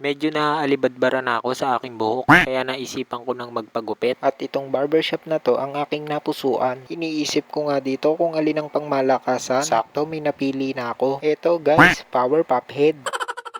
Medyo naaalibadbara na ako sa aking buhok, kaya naisipan ko nang magpagupit. At itong barbershop na to ang aking napusuan. Iniisip ko nga dito kung alin ang pangmalakasan. Sakto may napili na ako. Eto guys, Power Pop Head.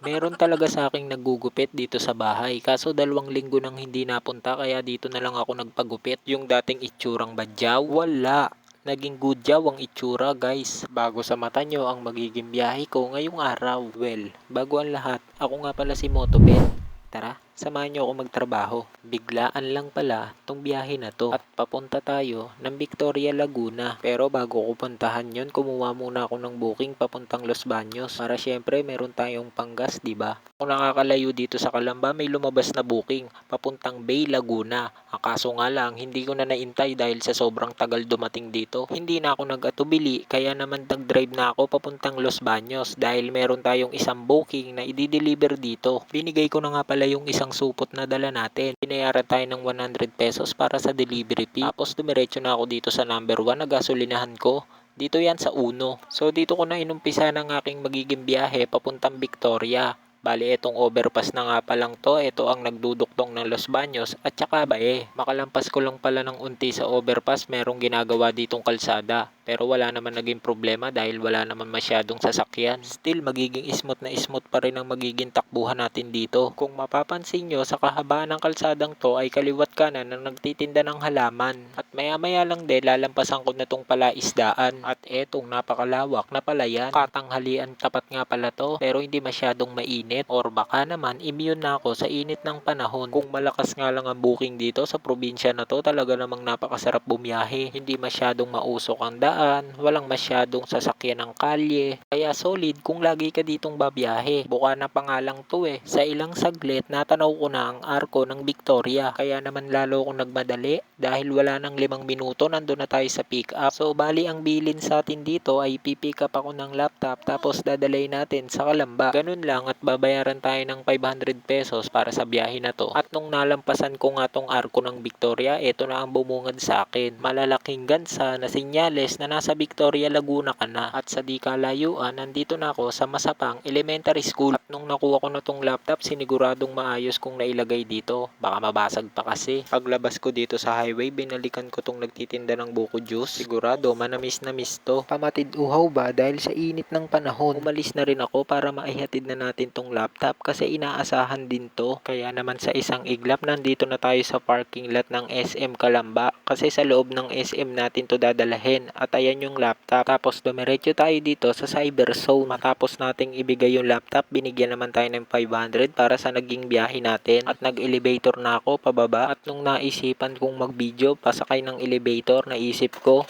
Meron talaga sa aking naggugupit dito sa bahay. Kaso 2 linggo nang hindi napunta kaya dito na lang ako nagpagupit. Yung dating itsurang badyaw, wala. Naging gudyaw ang itsura guys. Bago sa mata nyo ang magiging biyahe ko ngayong araw. Well, bago ang lahat, ako nga pala si Motobet. Tara, samahan nyo ako magtrabaho. Biglaan lang pala tong biyahe na to at papunta tayo ng Victoria, Laguna. Pero bago ko puntahan yon, kumuha muna ako ng booking papuntang Los Baños para syempre meron tayong panggas, di ba? Kung nakakalayo dito sa Calamba, may lumabas na booking papuntang Bay, Laguna. Kaso nga lang, hindi ko na naintay dahil sa sobrang tagal dumating dito. Hindi na ako nag-atubili, kaya naman nag-drive na ako papuntang Los Baños dahil meron tayong isang booking na i-deliver dito. Binigay ko na nga pala yung isang supot na dala natin. Binayaran tayo ng 100 pesos para sa delivery fee. Tapos dumiretso na ako dito sa number 1 na gasolinahan ko. Dito yan sa Uno. So dito ko na inumpisa ng aking magiging biyahe papuntang Victoria. Bali, itong overpass na nga palang to, ito ang nagduduktong ng Los Baños at saka Bae. Makalampas ko lang pala ng unti sa overpass, merong ginagawa ditong kalsada. Pero wala naman naging problema dahil wala naman masyadong sasakyan. Still, magiging smooth na smooth pa rin ang magiging takbuhan natin dito. Kung mapapansin nyo, sa kahabaan ng kalsadang to ay kaliwat kanan na nagtitinda ng halaman. At maya-maya lang din, lalampasan ko na tong palaisdaan. At etong napakalawak na palayan. Katanghalian tapat nga pala to, pero hindi masyadong mainit. Or baka naman, immune na ako sa init ng panahon. Kung malakas nga lang ang booking dito sa probinsya na to, talaga namang napakasarap bumiyahe. Hindi masyadong mausok ang daan, walang masyadong sasakyan ng kalye. Kaya solid kung lagi ka ditong babiyahe. Buka na pa nga lang to eh. Sa ilang saglit, natanaw ko na ang arko ng Victoria. Kaya naman lalo akong nagmadali dahil wala nang 5 minuto nandun na tayo sa pick up. So bali ang bilin sa atin dito ay pipick up ako ng laptop tapos dadalay natin sa Calamba. Ganun lang at babayaran tayo ng 500 pesos para sa biyahe na to. At nung nalampasan ko nga tong arko ng Victoria, ito na ang bumungad sa akin. Malalaking gansa na sinyales na nasa Victoria, Laguna ka na. At sa di kalayuan, nandito na ako sa Masapang Elementary School. At nung nakuha ko na tong laptop, siniguradong maayos kong nailagay dito. Baka mabasag pa kasi. Paglabas ko dito sa highway, binalikan ko tong nagtitinda ng buko juice. Sigurado, manamis na miss to. Pamatid uhaw ba dahil sa init ng panahon? Umalis na rin ako para maihatid na natin tong laptop kasi inaasahan din to. Kaya naman sa isang iglap, nandito na tayo sa parking lot ng SM Calamba. Kasi sa loob ng SM natin to dadalahin. At ayan yung laptop. Tapos dumiretso tayo dito sa cyber zone. Matapos nating ibigay yung laptop, binigyan naman tayo ng 500 para sa naging biyahe natin. At nag-elevator na ako pababa. At nung naisipan kong mag-video pasakay ng elevator, naisip ko,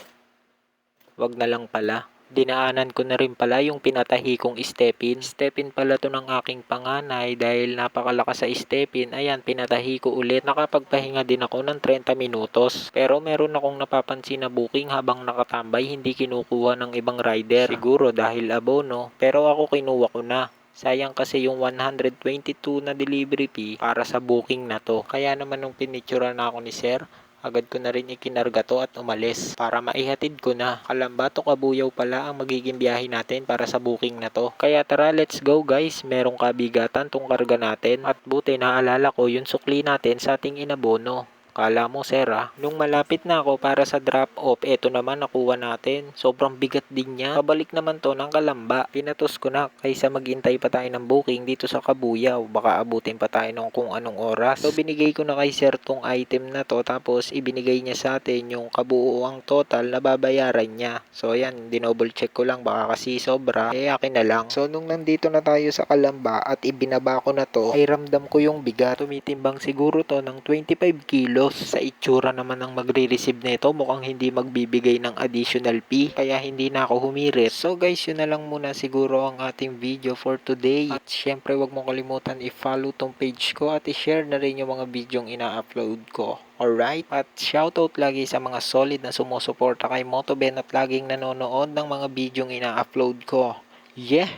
wag na lang pala. Dinaanan ko na rin pala yung pinatahi kong stepin. Stepin pala to ng aking panganay dahil napakalakas sa stepin. Ayan, pinatahi ko ulit. Nakapagpahinga din ako ng 30 minutos. Pero meron akong napapansin na booking habang nakatambay, hindi kinukuha ng ibang rider. Siguro dahil abono, pero ako kinuha ko na. Sayang kasi yung 122 na delivery fee para sa booking na to. Kaya naman nung pinicturean na ako ni sir, agad ko na rin ikinarga to at umalis para maihatid ko na. Calamba to Kabuyaw pala ang magiging biyahe natin para sa booking na to. Kaya tara, let's go guys. Merong kabigatan tong karga natin. At buti naalala ko yung sukli natin sa ating inabono. Kala mo sir nung malapit na ako para sa drop off, eto naman nakuha natin. Sobrang bigat din niya. Pabalik naman to ng Calamba. Pinatos ko na kaysa maghintay pa tayo ng booking dito sa Kabuyaw. Baka abutin pa tayo ng kung anong oras. So binigay ko na kay sir tong item na to, tapos ibinigay niya sa atin yung kabuuang total na babayaran niya. So ayan, dinouble check ko lang baka kasi sobra, akin na lang. So nung nandito na tayo sa Calamba at ibinaba ko na to, ay ramdam ko yung bigat. Tumitimbang siguro to ng 25 kilos. Sa itsura naman ng magre-receive nito, mukhang hindi magbibigay ng additional fee, kaya hindi na ako humirit. So guys, yun na lang muna siguro ang ating video for today. At syempre wag mong kalimutan i-follow tong page ko at i-share na rin yung mga videong ina-upload ko. Alright? At shoutout lagi sa mga solid na sumusuporta kay Motoben at laging nanonood ng mga videong ina-upload ko. Yeah!